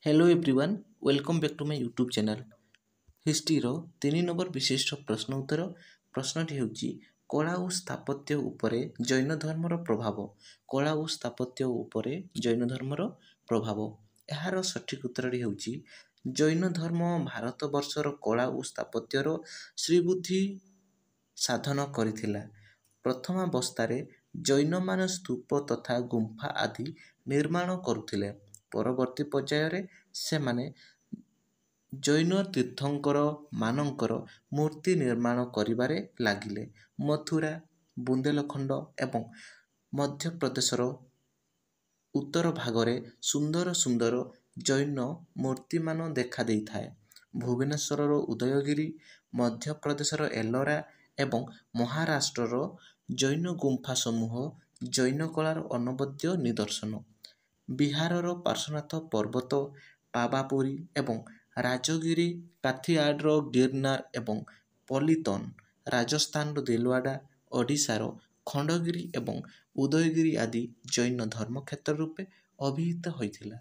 Hello everyone welcome back to my YouTube channel हिस्ट्रीर 3 number विशिष्ट प्रश्न उत्तर प्रश्नटी ହେଉଛି कला और स्थापत्य उपरे जैन धर्मर प्रभाव कला और स्थापत्य उपरे जैन धर्मर प्रभाव यार सठिक उत्तरटी ହେଉଛି जैन धर्म भारत वर्षर कला और स्थापत्यर श्रीबुद्धि साधन करथिला। प्रथमावस्थारे जैन मान स्तूप तथा गुंफा आदि निर्माण करुथिले। परवर्ती पर्याୟରେ ସେମାନେ जैन तीर्थंकर मानकर मूर्ति निर्माण करिबारे लागिले। मथुरा बुंदेलखंड एवं मध्य प्रदेशर उत्तर भागरे सुंदर सुंदर जैन मूर्तिमान देखा देइथाए। भुवनेश्वर उदयगिरी मध्य प्रदेशर एलोरा एवं महाराष्ट्रर जैन गुंफा समूह जैन कलार अनवद्य निदर्शन। बिहारर पार्श्वनाथ पर्वत पावापुरी एवं राजगिरी काथियाडर गिरनार एवं पलितन राजस्थान दिलवाड़ा ओडिशार खंडगिरी एवं उदयगिरी आदि जैन धर्मक्षेत्र रूपे अभिहित होइथिला।